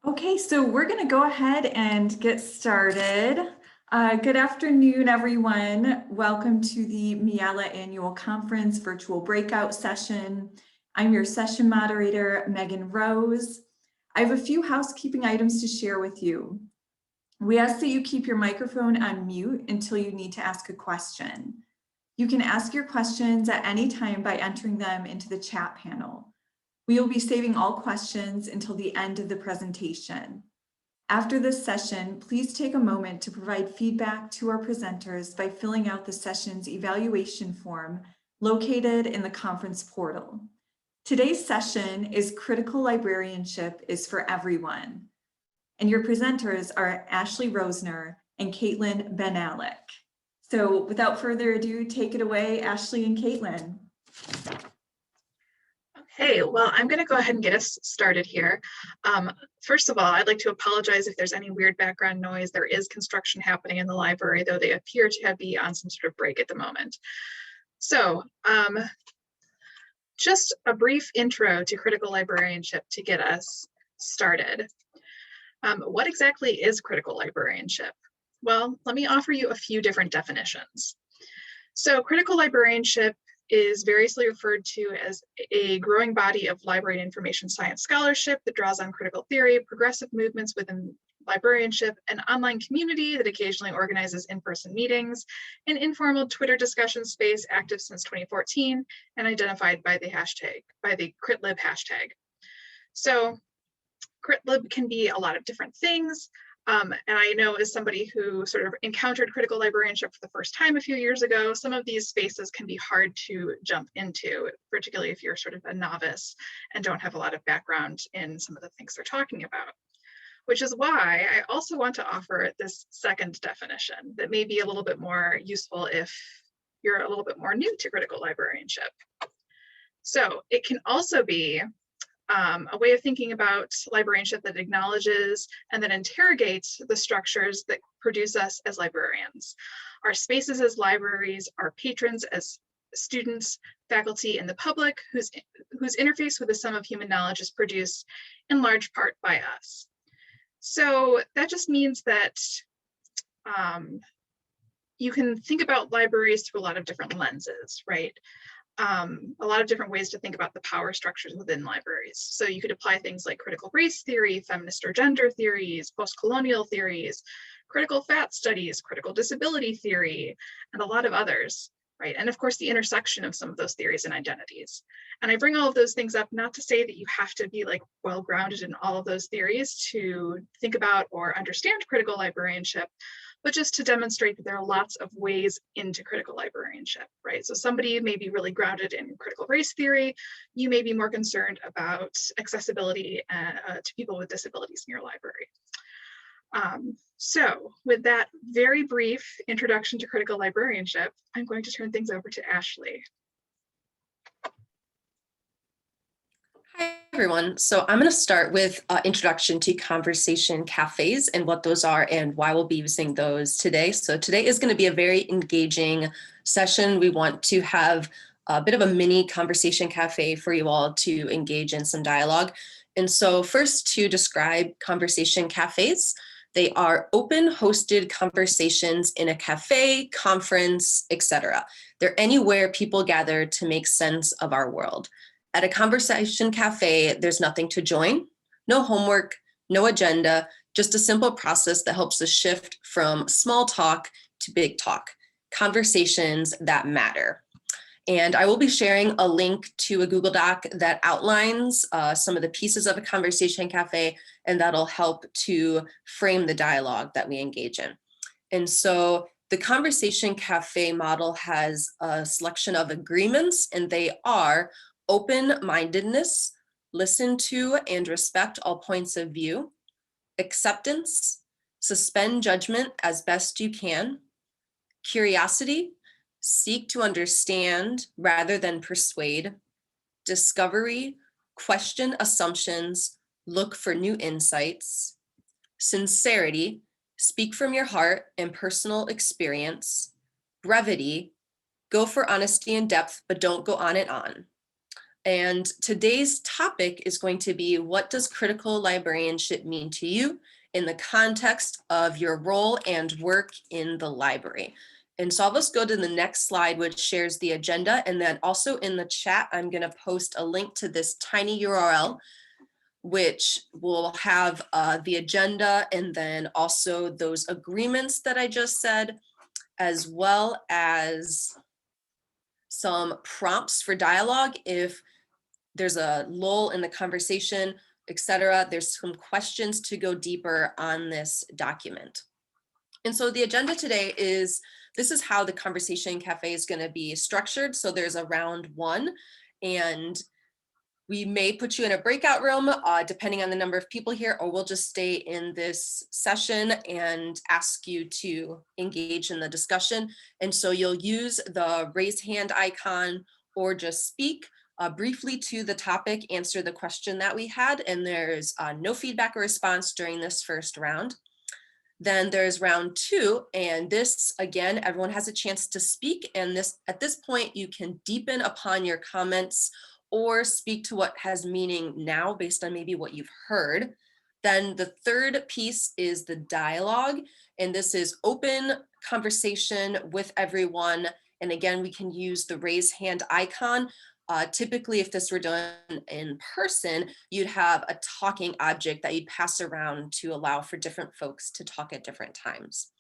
Okay, so we're going to go ahead and get started. Good afternoon, everyone. Welcome to the Miala Annual Conference virtual breakout session. I'm your session moderator, Megan Rose. I have a few housekeeping items to share with you. We ask that you keep your microphone on mute until you need to ask a question. You can ask your questions at any time by entering them into the chat panel. We will be saving all questions until the end of the presentation. After this session, please take a moment to provide feedback to our presenters by filling out the session's evaluation form located in the conference portal. Today's session is Critical Librarianship is for Everyone, and your presenters are Ashley Rosner and Caitlin Ben-Alec. So without further ado, take it away, Ashley and Caitlin. Okay, well, I'm going to go ahead and get us started here. First of all, I'd like to apologize if there's any weird background noise. There is construction happening in the library, though they appear to be on some sort of break at the moment. So just a brief intro to critical librarianship to get us started. What exactly is critical librarianship? Well, let me offer you a few different definitions. So critical librarianship is variously referred to as a growing body of library and information science scholarship that draws on critical theory, progressive movements within librarianship, an online community that occasionally organizes in-person meetings, an informal Twitter discussion space active since 2014 and identified by the CritLib hashtag. So CritLib can be a lot of different things. And I know as somebody who sort of encountered critical librarianship for the first time a few years ago, some of these spaces can be hard to jump into, particularly if you're sort of a novice and don't have a lot of background in some of the things they're talking about. Which is why I also want to offer this second definition that may be a little bit more useful if you're a little bit more new to critical librarianship. So it can also be a way of thinking about librarianship that acknowledges and then interrogates the structures that produce us as librarians. Our spaces as libraries, our patrons as students, faculty, and the public whose interface with the sum of human knowledge is produced in large part by us. So that just means that you can think about libraries through a lot of different lenses, right? A lot of different ways to think about the power structures within libraries. So you could apply things like critical race theory, feminist or gender theories, post-colonial theories, critical fat studies, critical disability theory, and a lot of others, right? And of course, the intersection of some of those theories and identities. And I bring all of those things up not to say that you have to be like well-grounded in all of those theories to think about or understand critical librarianship, but just to demonstrate that there are lots of ways into critical librarianship, right? So somebody may be really grounded in critical race theory. You may be more concerned about accessibility to people with disabilities in your library. So with that very brief introduction to critical librarianship, I'm going to turn things over to Ashley. Hi, everyone. So I'm going to start with introduction to conversation cafes and what those are and why we'll be using those today. So today is going to be a very engaging session. We want to have a bit of a mini conversation cafe for you all to engage in some dialogue. And so first, to describe conversation cafes, they are open hosted conversations in a cafe, conference, etc. They're anywhere people gather to make sense of our world. At a conversation cafe, there's nothing to join, no homework, no agenda, just a simple process that helps us shift from small talk to big talk, conversations that matter. And I will be sharing a link to a Google Doc that outlines some of the pieces of a conversation cafe, and that'll help to frame the dialogue that we engage in. And so the conversation cafe model has a selection of agreements, and they are open-mindedness, listen to and respect all points of view, acceptance, suspend judgment as best you can, curiosity, seek to understand rather than persuade, discovery, question assumptions, look for new insights, sincerity, speak from your heart and personal experience, brevity, go for honesty and depth, but don't go on and on. And today's topic is going to be, what does critical librarianship mean to you in the context of your role and work in the library? And so I'll just go to the next slide, which shares the agenda. And then also in the chat, I'm going to post a link to this tiny URL, which will have the agenda and then also those agreements that I just said, as well as some prompts for dialogue if there's a lull in the conversation, etc. There's some questions to go deeper on this document. And so the agenda today is, this is how the Conversation Cafe is going to be structured. So there's a round one, and we may put you in a breakout room depending on the number of people here, or we'll just stay in this session and ask you to engage in the discussion. And so you'll use the raise hand icon or just speak briefly to the topic, answer the question that we had, and there's no feedback or response during this first round. Then there's round two, and this, again, everyone has a chance to speak, and at this point you can deepen upon your comments or speak to what has meaning now based on maybe what you've heard. Then the third piece is the dialogue, and this is open conversation with everyone. And again, we can use the raise hand icon. Typically, if this were done in person, you'd have a talking object that you'd pass around to allow for different folks to talk at different times.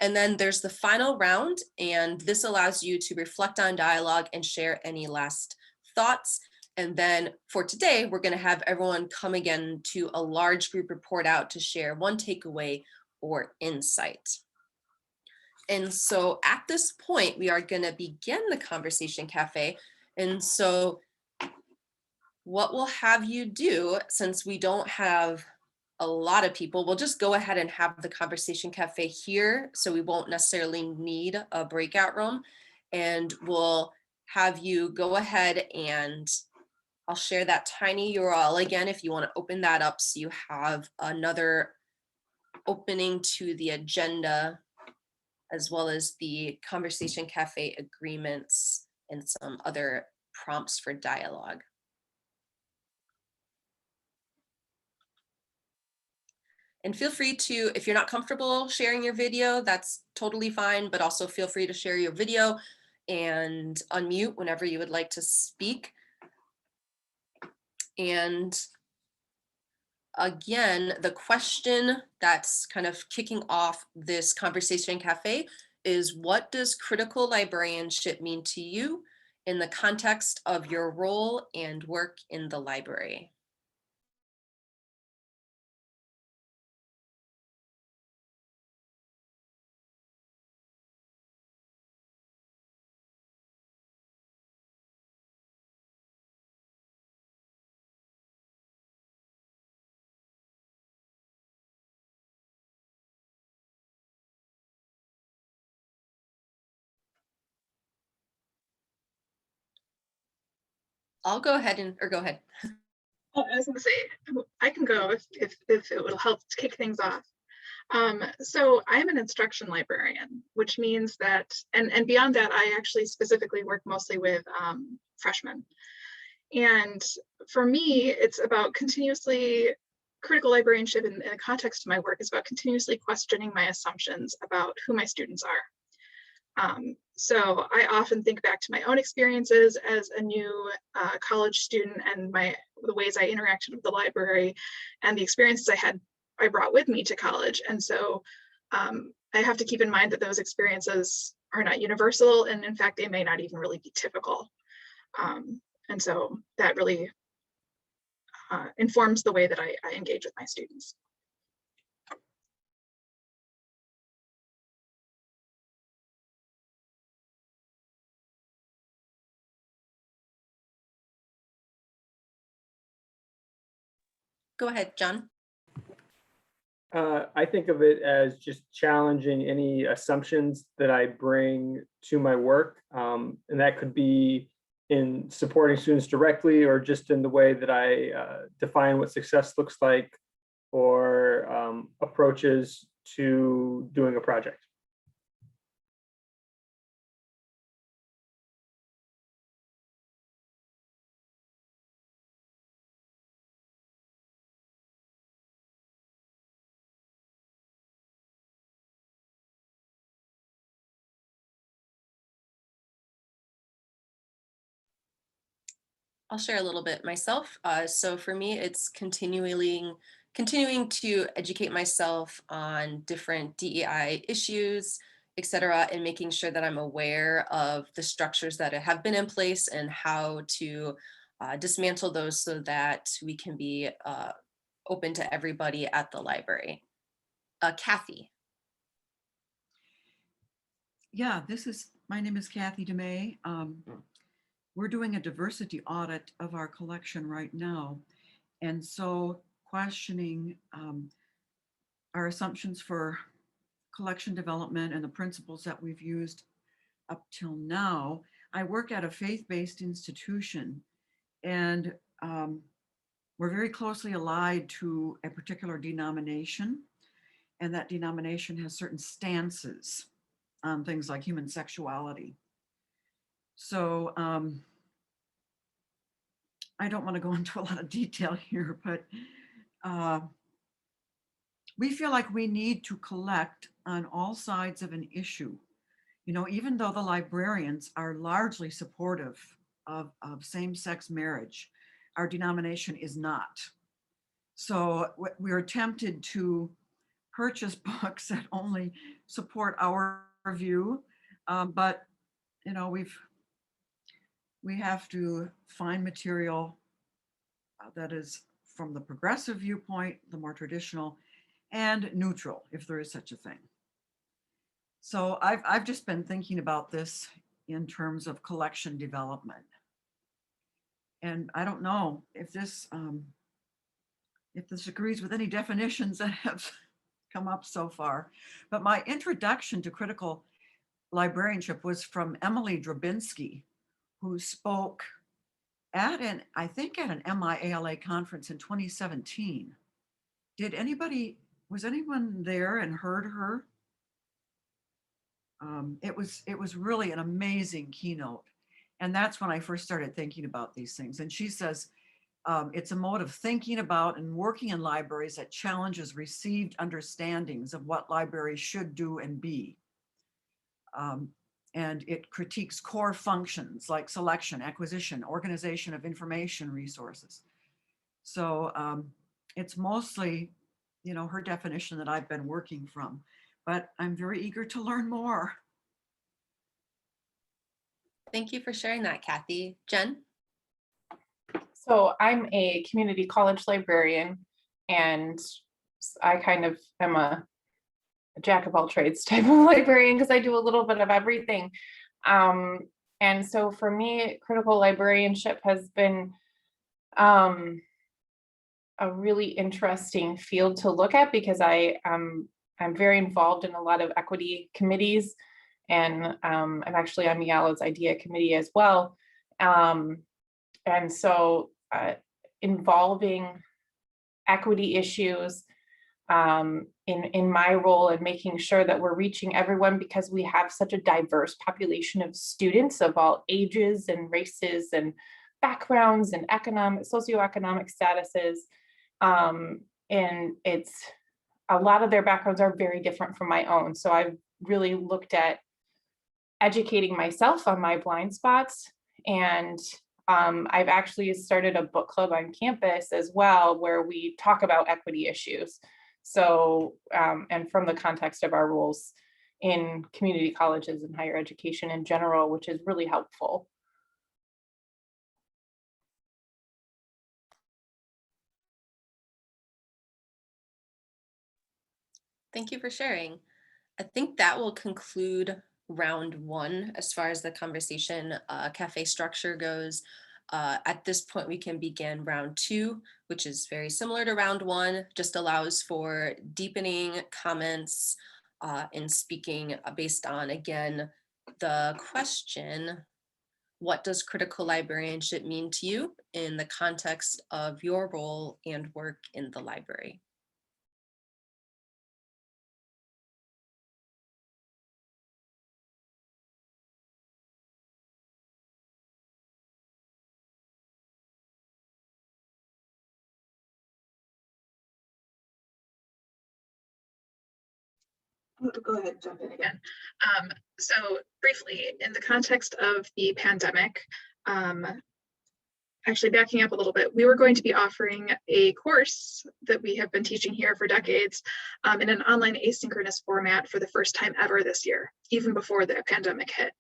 And then there's the final round, and this allows you to reflect on dialogue and share any last thoughts. And then for today, we're going to have everyone come again to a large group report out to share one takeaway or insight. And so at this point, we are going to begin the Conversation Cafe. And so what we'll have you do, since we don't have a lot of people, we'll just go ahead and have the Conversation Cafe here, so we won't necessarily need a breakout room. And we'll have you go ahead, and I'll share that tiny URL again if you want to open that up so you have another opening to the agenda, as well as the Conversation Cafe agreements and some other prompts for dialogue. And feel free to, if you're not comfortable sharing your video, that's totally fine, but also feel free to share your video and unmute whenever you would like to speak. And again, the question that's kind of kicking off this Conversation Cafe is, what does critical librarianship mean to you in the context of your role and work in the library? I'll go ahead or go ahead. I was going to say, I can go if it will help to kick things off. So I'm an instruction librarian, which means that, and beyond that, I actually specifically work mostly with freshmen. And for me, it's about critical librarianship in the context of my work is about continuously questioning my assumptions about who my students are. So I often think back to my own experiences as a new college student and the ways I interacted with the library and the experiences I brought with me to college. And so I have to keep in mind that those experiences are not universal, and in fact, they may not even really be typical. And so that really informs the way that I engage with my students. Go ahead, John. I think of it as just challenging any assumptions that I bring to my work. And that could be in supporting students directly, or just in the way that I define what success looks like, or approaches to doing a project. I'll share a little bit myself. So for me, it's continuing to educate myself on different DEI issues, et cetera, and making sure that I'm aware of the structures that have been in place and how to dismantle those so that we can be open to everybody at the library. Kathy. Yeah, my name is Kathy DeMay. We're doing a diversity audit of our collection right now. And so questioning our assumptions for collection development and the principles that we've used up till now. I work at a faith-based institution, and we're very closely allied to a particular denomination, and that denomination has certain stances on things like human sexuality. So I don't want to go into a lot of detail here, but we feel like we need to collect on all sides of an issue. You know, even though the librarians are largely supportive of same-sex marriage, our denomination is not. So we're tempted to purchase books that only support our view, but you know, we have to find material that is from the progressive viewpoint, the more traditional, and neutral, if there is such a thing. So I've just been thinking about this in terms of collection development. And I don't know if this agrees with any definitions that have come up so far, but my introduction to critical librarianship was from Emily Drabinski, who spoke at I think at an MIALA conference in 2017. Was anyone there and heard her? It was really an amazing keynote. And that's when I first started thinking about these things. And she says, it's a mode of thinking about and working in libraries that challenges received understandings of what libraries should do and be. And it critiques core functions like selection, acquisition, organization of information resources. So it's mostly, you know, her definition that I've been working from, but I'm very eager to learn more. Thank you for sharing that, Kathy. Jen? So I'm a community college librarian, and I kind of am a jack of all trades type of librarian because I do a little bit of everything. And so for me, critical librarianship has been a really interesting field to look at because I'm very involved in a lot of equity committees, and I'm actually on MIALA's IDEA committee as well. And so involving equity issues in my role and making sure that we're reaching everyone, because we have such a diverse population of students of all ages and races and backgrounds and socioeconomic statuses. And it's a lot of their backgrounds are very different from my own. So I've really looked at educating myself on my blind spots, and I've actually started a book club on campus as well, where we talk about equity issues. So, and from the context of our roles in community colleges and higher education in general, which is really helpful. Thank you for sharing. I think that will conclude round one as far as the conversation cafe structure goes. At this point, we can begin round two, which is very similar to round one, just allows for deepening comments and speaking based on, again, the question, what does critical librarianship mean to you in the context of your role and work in the library? Go ahead, jump in again. So briefly, in the context of the pandemic, actually backing up a little bit, we were going to be offering a course that we have been teaching here for decades in an online asynchronous format for the first time ever this year, even before the pandemic hit.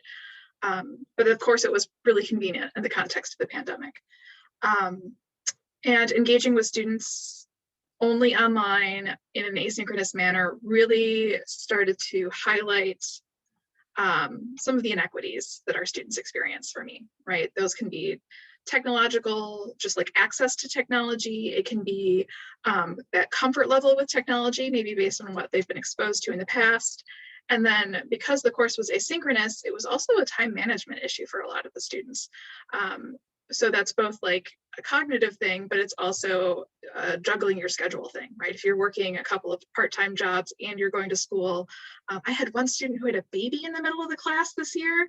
But of course, it was really convenient in the context of the pandemic. And engaging with students only online in an asynchronous manner really started to highlight some of the inequities that our students experience for me, right? Those can be technological, just like access to technology. It can be that comfort level with technology, maybe based on what they've been exposed to in the past. And then because the course was asynchronous, it was also a time management issue for a lot of the students. So that's both like a cognitive thing, but it's also juggling your schedule thing, right? If you're working a couple of part-time jobs and you're going to school. I had one student who had a baby in the middle of the class this year.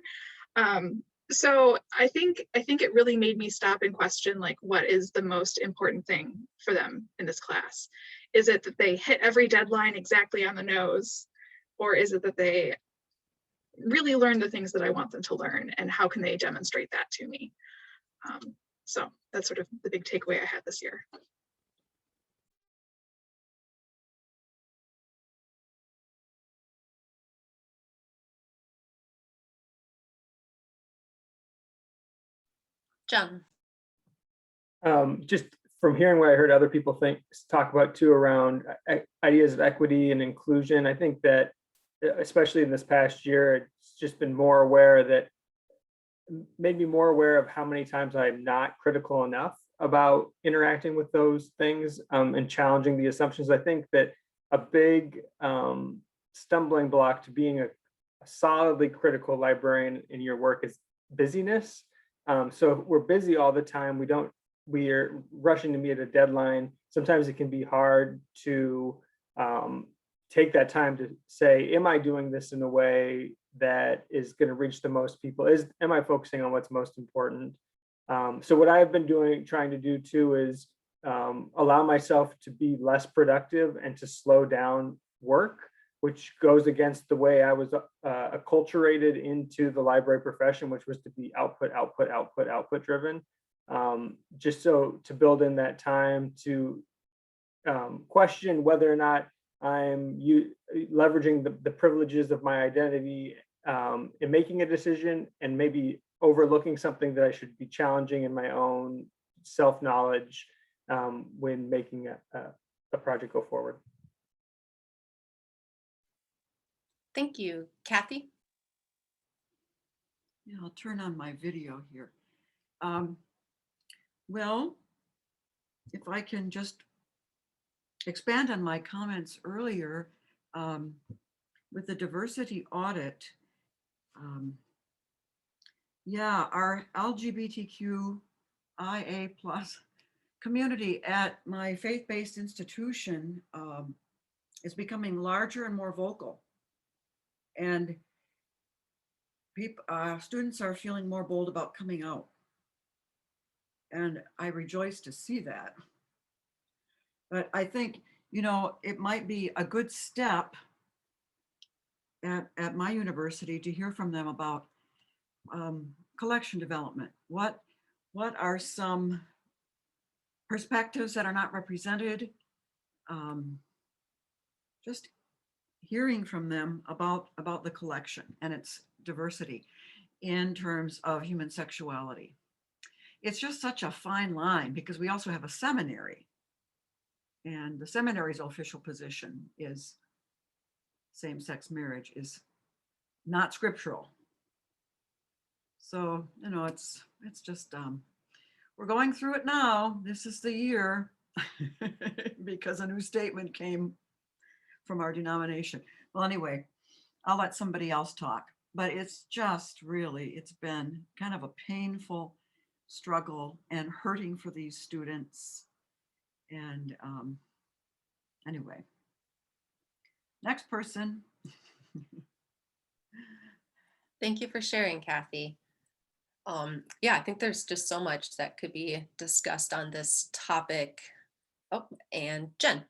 So I think it really made me stop and question, like, what is the most important thing for them in this class? Is it that they hit every deadline exactly on the nose? Or is it that they really learn the things that I want them to learn, and how can they demonstrate that to me? So that's sort of the big takeaway I had this year. John. Just from hearing what I heard other people talk about too around ideas of equity and inclusion, I think that especially in this past year, it's just been more aware that made me more aware of how many times I'm not critical enough about interacting with those things and challenging the assumptions. I think that a big stumbling block to being a solidly critical librarian in your work is busyness. So if we're busy all the time, we are rushing to meet a deadline. Sometimes it can be hard to take that time to say, am I doing this in a way that is going to reach the most people? Am I focusing on what's most important? So what I've been trying to do too is allow myself to be less productive and to slow down work, which goes against the way I was acculturated into the library profession, which was to be output driven. Just so to build in that time to question whether or not I'm leveraging the privileges of my identity in making a decision, and maybe overlooking something that I should be challenging in my own self-knowledge when making a project go forward. Thank you. Kathy? Yeah, I'll turn on my video here. Well, if I can just expand on my comments earlier, with the diversity audit, yeah, our LGBTQIA+ community at my faith-based institution is becoming larger and more vocal. And students are feeling more bold about coming out. And I rejoice to see that. But I think, it might be a good step at my university to hear from them about collection development. What are some perspectives that are not represented? Just hearing from them about the collection and its diversity in terms of human sexuality. It's just such a fine line, because we also have a seminary, and the seminary's official position is same-sex marriage is not scriptural. So, it's just, we're going through it now. This is the year because a new statement came from our denomination. Well, anyway, I'll let somebody else talk, but it's just really, it's been kind of a painful struggle and hurting for these students. And anyway, next person. Thank you for sharing, Kathy. Yeah, I think there's just so much that could be discussed on this topic. Oh, and Jen.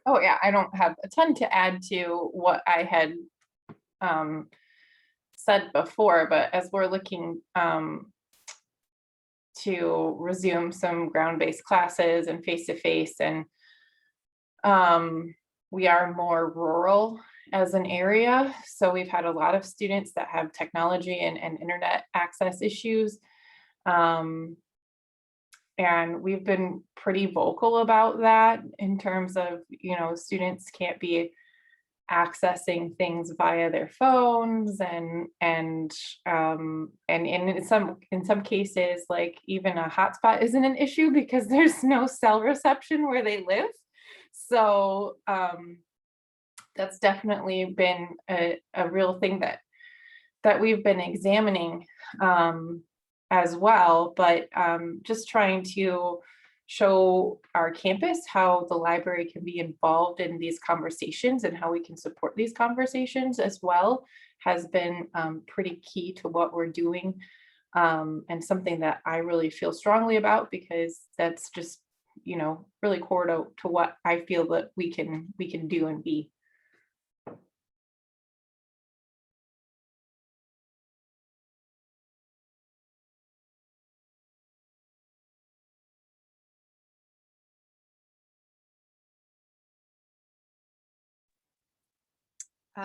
Oh yeah, I don't have a ton to add to what I had said before, but as we're looking to resume some ground-based classes and face-to-face. And we are more rural as an area, so we've had a lot of students that have technology and internet access issues. And we've been pretty vocal about that in terms of, students can't be accessing things via their phones, and in some cases, like even a hotspot isn't an issue because there's no cell reception where they live. So that's definitely been a real thing that we've been examining as well. But just trying to show our campus how the library can be involved in these conversations and how we can support these conversations as well has been pretty key to what we're doing, and something that I really feel strongly about, because that's just really core to what I feel that we can do and be.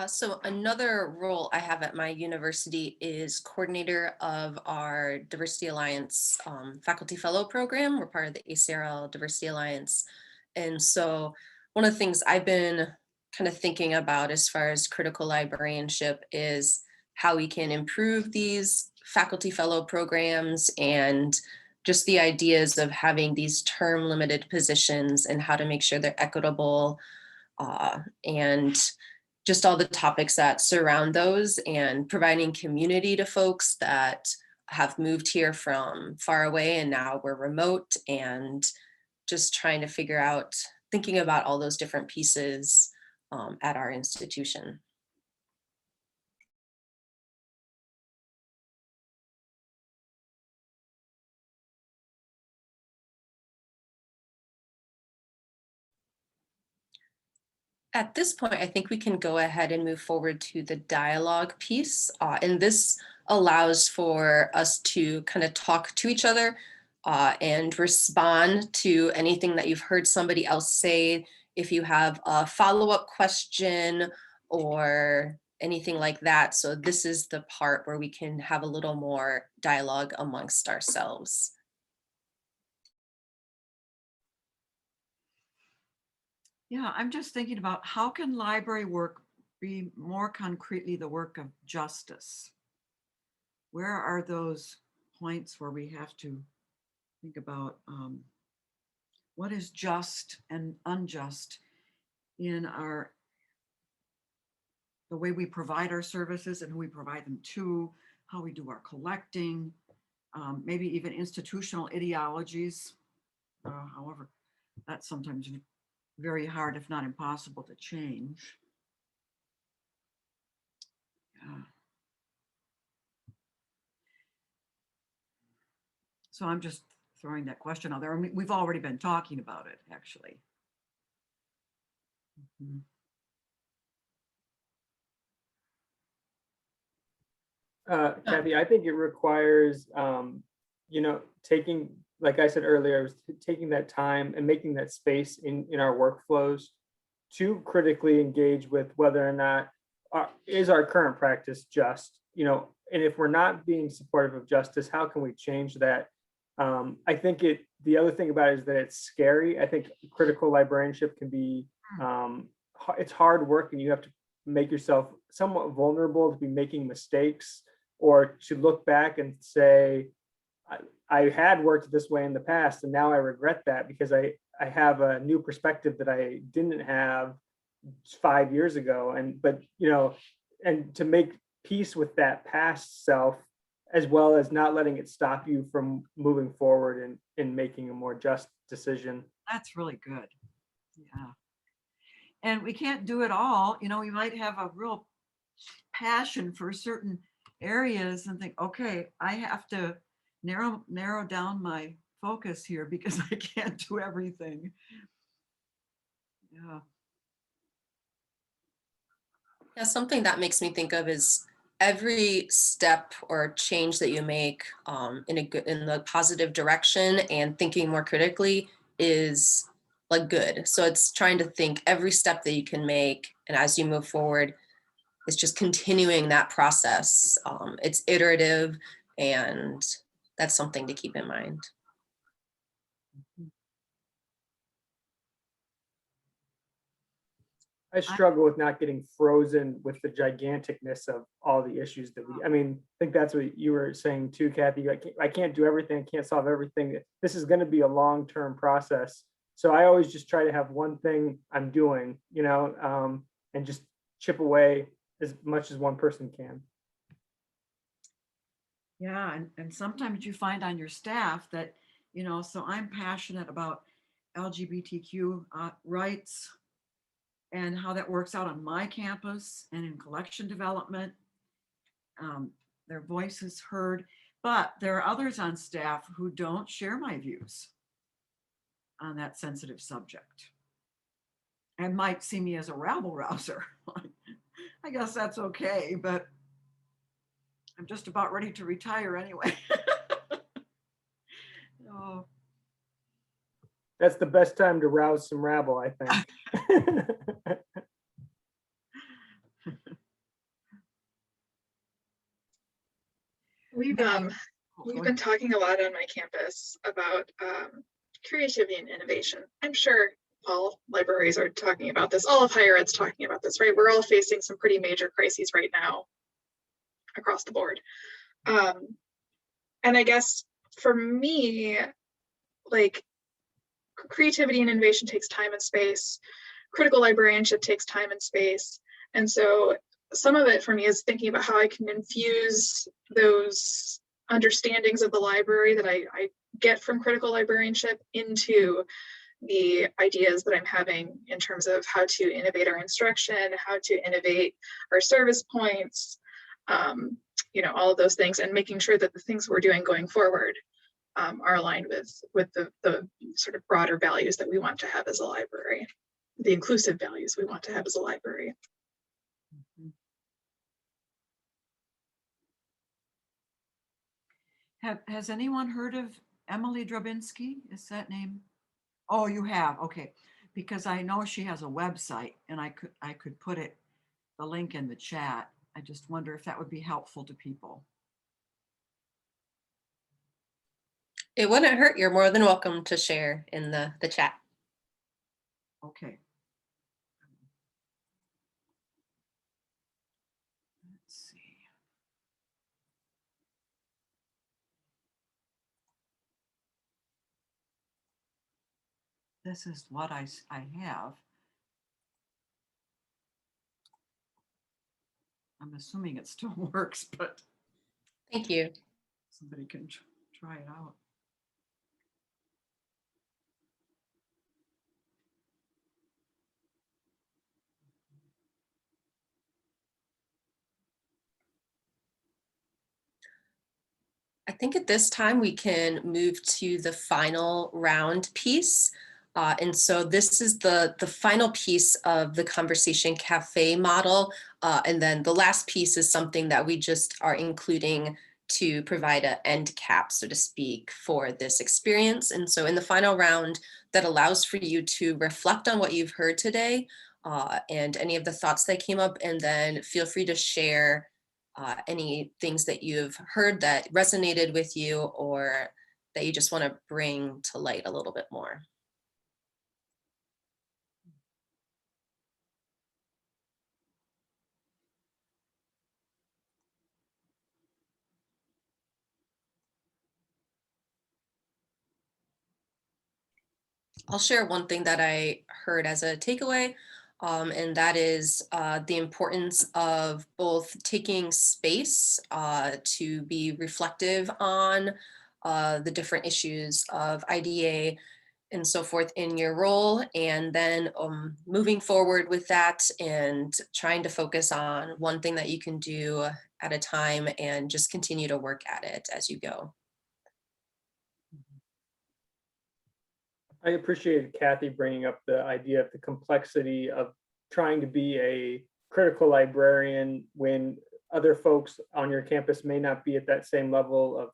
So another role I have at my university is coordinator of our Diversity Alliance Faculty Fellow Program. We're part of the ACRL Diversity Alliance. And so one of the things I've been kind of thinking about as far as critical librarianship is how we can improve these faculty fellow programs, and just the ideas of having these term limited positions and how to make sure they're equitable, and just all the topics that surround those, and providing community to folks that have moved here from far away and now we're remote, and just trying to figure out, thinking about all those different pieces at our institution. At this point, I think we can go ahead and move forward to the dialogue piece. And this allows for us to kind of talk to each other and respond to anything that you've heard somebody else say. If you have a follow-up question or anything like that. So this is the part where we can have a little more dialogue amongst ourselves. Yeah, I'm just thinking about how can library work be more concretely the work of justice? Where are those points where we have to think about what is just and unjust in the way we provide our services and who we provide them to, how we do our collecting, maybe even institutional ideologies. However, that's sometimes very hard, if not impossible, to change. Yeah. So I'm just throwing that question out there. I mean, we've already been talking about it, actually. Mm-hmm. Kathy, I think it requires, taking, like I said earlier, taking that time and making that space in our workflows to critically engage with whether or not is our current practice just, and if we're not being supportive of justice, how can we change that? I think the other thing about it is that it's scary. I think critical librarianship can be, it's hard work, and you have to make yourself somewhat vulnerable to be making mistakes, or to look back and say, I had worked this way in the past, and now I regret that because I have a new perspective that I didn't have 5 years ago. And to make peace with that past self, as well as not letting it stop you from moving forward and making a more just decision. That's really good. Yeah. And we can't do it all. We might have a real passion for certain areas and think, okay, I have to narrow down my focus here because I can't do everything. Yeah. Yeah, something that makes me think of is every step or change that you make in the positive direction and thinking more critically is like good. So it's trying to think every step that you can make, and as you move forward, it's just continuing that process. It's iterative, and that's something to keep in mind. I struggle with not getting frozen with the giganticness of all the issues that I mean, I think that's what you were saying too, Kathy. I can't do everything, I can't solve everything. This is going to be a long-term process. So I always just try to have one thing I'm doing, and just chip away as much as one person can. Yeah, and sometimes you find on your staff that, so I'm passionate about LGBTQ rights and how that works out on my campus and in collection development. Their voice is heard, but there are others on staff who don't share my views on that sensitive subject and might see me as a rabble rouser. I guess that's okay, but I'm just about ready to retire anyway. Oh. That's the best time to rouse some rabble, I think. We've been talking a lot on my campus about creativity and innovation. I'm sure all libraries are talking about this. All of higher ed's talking about this, right? We're all facing some pretty major crises right now across the board. And I guess for me, like, creativity and innovation takes time and space. Critical librarianship takes time and space. And so some of it for me is thinking about how I can infuse those understandings of the library that I get from critical librarianship into the ideas that I'm having in terms of how to innovate our instruction, how to innovate our service points, all of those things, and making sure that the things we're doing going forward are aligned with the sort of broader values that we want to have as a library, the inclusive values we want to have as a library. Has anyone heard of Emily Drabinski? Is that name? Oh, you have, okay. Because I know she has a website and I could put the link in the chat. I just wonder if that would be helpful to people. It wouldn't hurt. You're more than welcome to share in the chat. Okay. Let's see. This is what I have. I'm assuming it still works, but Thank you. somebody can try it out. I think at this time we can move to the final round piece. And so this is the final piece of the Conversation Cafe model. And then the last piece is something that we just are including to provide an end cap, so to speak, for this experience. And so in the final round, that allows for you to reflect on what you've heard today and any of the thoughts that came up, and then feel free to share any things that you've heard that resonated with you or that you just want to bring to light a little bit more. I'll share one thing that I heard as a takeaway, and that is the importance of both taking space to be reflective on the different issues of IDA and so forth in your role, and then moving forward with that and trying to focus on one thing that you can do at a time and just continue to work at it as you go. I appreciated Kathy bringing up the idea of the complexity of trying to be a critical librarian when other folks on your campus may not be at that same level of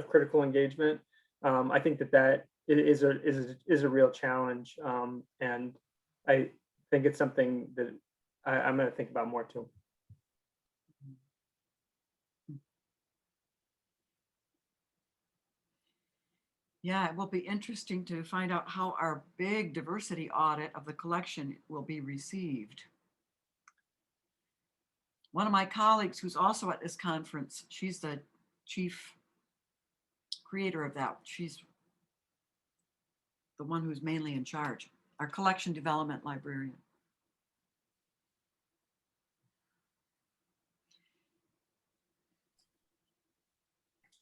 critical engagement. I think that is a real challenge, and I think it's something that I'm going to think about more too. Yeah, it will be interesting to find out how our big diversity audit of the collection will be received. One of my colleagues who's also at this conference, she's the chief creator of that. She's the one who's mainly in charge, our collection development librarian.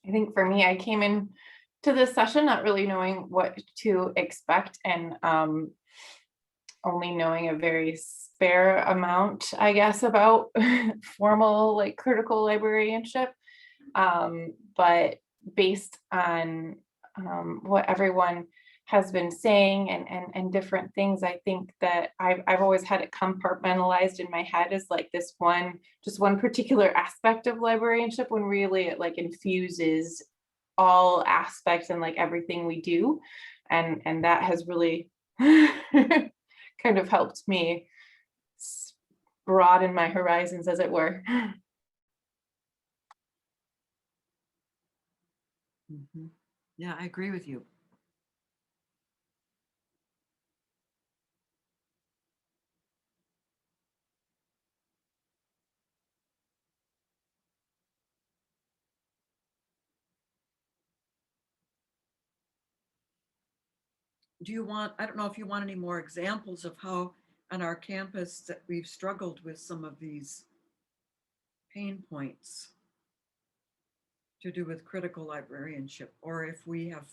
I think for me, I came in to this session not really knowing what to expect and only knowing a very spare amount, I guess, about formal like critical librarianship. But based on what everyone has been saying and different things, I think that I've always had it compartmentalized in my head as like this just one particular aspect of librarianship, when really it like infuses all aspects and like everything we do. And that has really kind of helped me broaden my horizons, as it were. Mm-hmm. Yeah, I agree with you. Do you want, I don't know if you want any more examples of how on our campus that we've struggled with some of these pain points to do with critical librarianship, or if we have,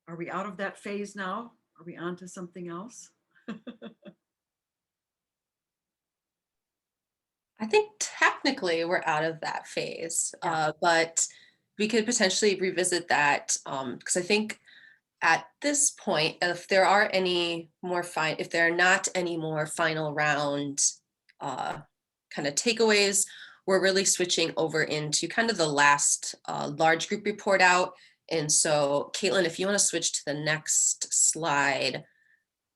are we out of that phase now? Are we on to something else? I think technically we're out of that phase, Yeah. but we could potentially revisit that because I think at this point, if there are if there are not any more final round kind of takeaways, we're really switching over into kind of the last large group report out. And so, Caitlin, if you want to switch to the next slide,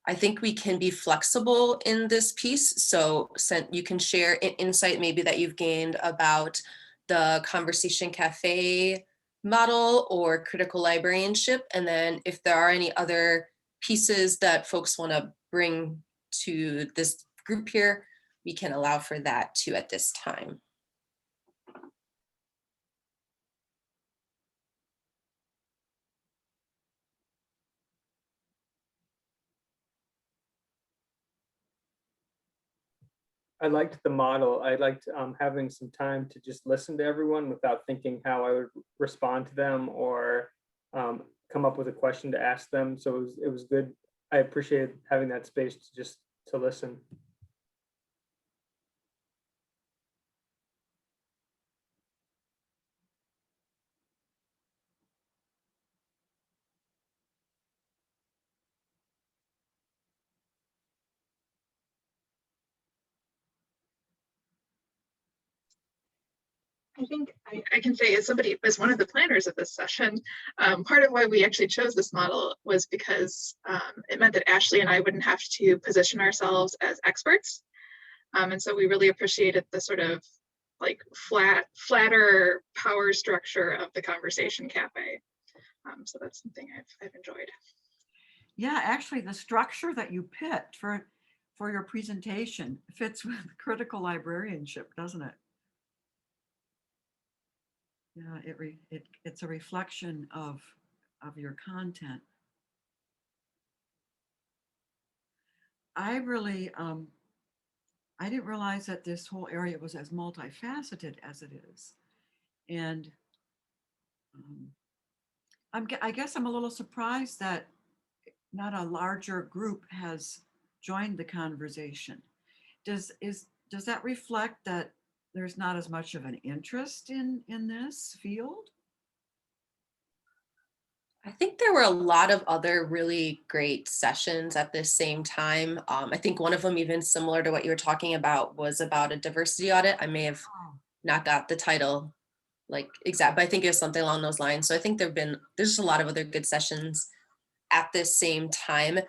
I think we can be flexible in this piece. So you can share an insight maybe that you've gained about the Conversation Cafe model or critical librarianship. And then if there are any other pieces that folks want to bring to this group here, we can allow for that too at this time. I liked the model. I liked having some time to just listen to everyone without thinking how I would respond to them or come up with a question to ask them. So it was good. I appreciated having that space to just to listen. I think I can say, as somebody, as one of the planners of this session, part of why we actually chose this model was because it meant that Ashley and I wouldn't have to position ourselves as experts. And so we really appreciated the sort of like flatter power structure of the Conversation Cafe. So that's something I've enjoyed. Yeah, actually the structure that you picked for your presentation fits with critical librarianship, doesn't it? Yeah, it's a reflection of your content. I really, I didn't realize that this whole area was as multifaceted as it is. And I guess I'm a little surprised that not a larger group has joined the conversation. Does that reflect that there's not as much of an interest in this field? I think there were a lot of other really great sessions at the same time. I think one of them, even similar to what you were talking about, was about a diversity audit. I may have not got the title like exact, but I think it was something along those lines. So I think there's a lot of other good sessions at this same time.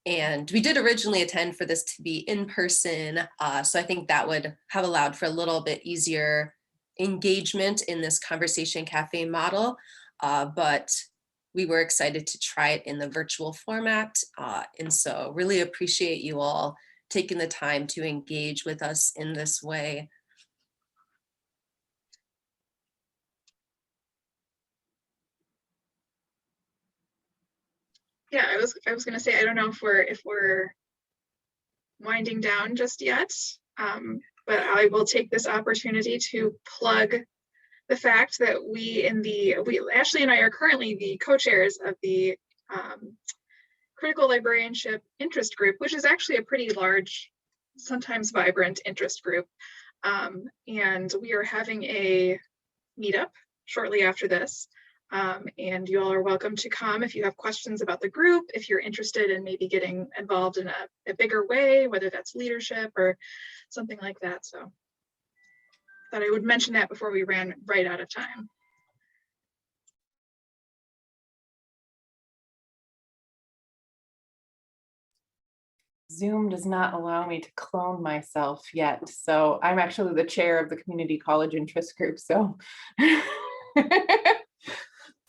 And we did originally attend for this to be in person. So I think that would have allowed for a little bit easier engagement in this conversation cafe model. But we were excited to try it in the virtual format. And so really appreciate you all taking the time to engage with us in this way. Yeah, I was gonna say, I don't know if we're winding down just yet, but I will take this opportunity to plug the fact that Ashley and I are currently the co-chairs of the Critical Librarianship Interest Group, which is actually a pretty large, sometimes vibrant interest group. And we are having a meetup shortly after this. And you all are welcome to come if you have questions about the group, if you're interested in maybe getting involved in a bigger way, whether that's leadership or something like that. So thought I would mention that before we ran right out of time. Zoom does not allow me to clone myself yet. So I'm actually the chair of the community college interest group. So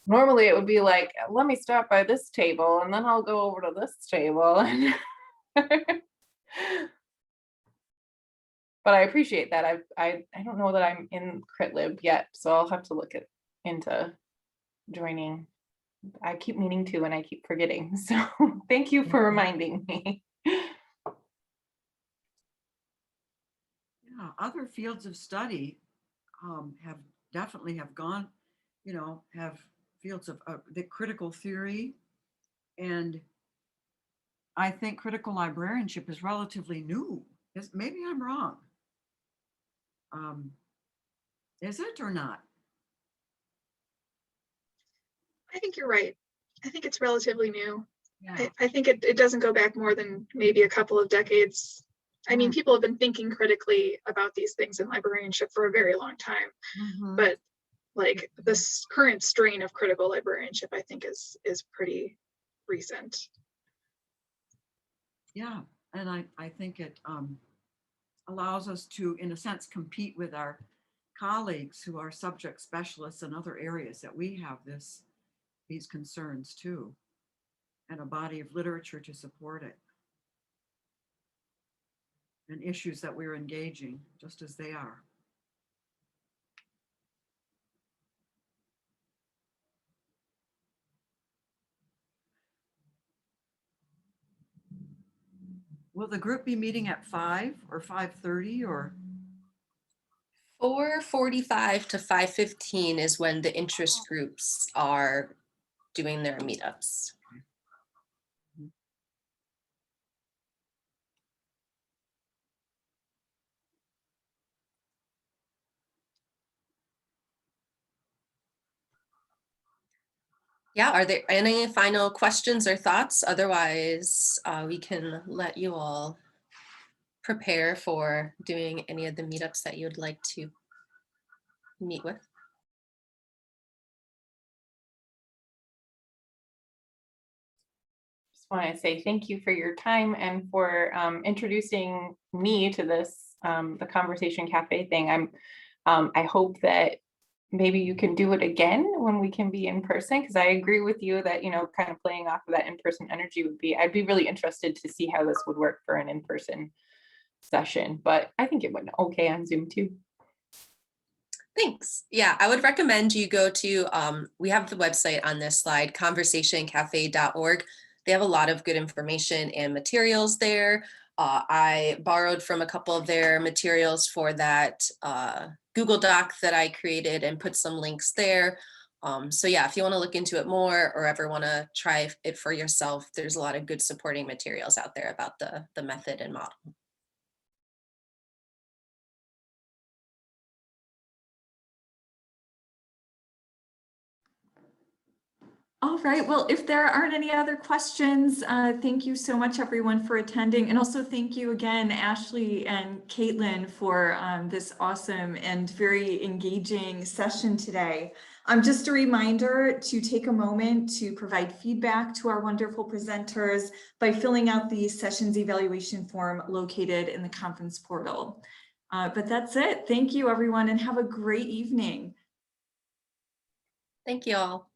normally it would be like, let me start by this table and then I'll go over to this table. But I appreciate that. I don't know that I'm in CritLib yet, so I'll have to look into joining. I keep meaning to and I keep forgetting. So thank you for reminding me. Yeah, other fields of study have definitely have gone, have fields of the critical theory. And I think critical librarianship is relatively new. Maybe I'm wrong. Is it or not? I think you're right. I think it's relatively new. Yeah. I think it doesn't go back more than maybe a couple of decades. I mean, people have been thinking critically about these things in librarianship for a very long time, but like this current strain of critical librarianship, I think is pretty recent. Yeah, and I think it allows us to, in a sense, compete with our colleagues who are subject specialists in other areas that we have these concerns too, and a body of literature to support it. And issues that we're engaging just as they are. Will the group be meeting at 5 or 5:30 or? 4:45 to 5:15 is when the interest groups are doing their meetups. Yeah, are there any final questions or thoughts? Otherwise, we can let you all prepare for doing any of the meetups that you'd like to meet with. Just want to say thank you for your time and for introducing me to this, the Conversation Cafe thing. I hope that maybe you can do it again when we can be in person, because I agree with you that, kind of playing off of that in-person energy I'd be really interested to see how this would work for an in-person session, but I think it went okay on Zoom too. Thanks. Yeah, I would recommend you go to, we have the website on this slide, conversationcafe.org. They have a lot of good information and materials there. I borrowed from a couple of their materials for that Google Doc that I created and put some links there. So yeah, if you want to look into it more or ever want to try it for yourself, there's a lot of good supporting materials out there about the method and model. All right, well, if there aren't any other questions, thank you so much, everyone, for attending. And also thank you again, Ashley and Caitlin, for this awesome and very engaging session today. Just a reminder to take a moment to provide feedback to our wonderful presenters by filling out the sessions evaluation form located in the conference portal. But that's it. Thank you, everyone, and have a great evening. Thank you all.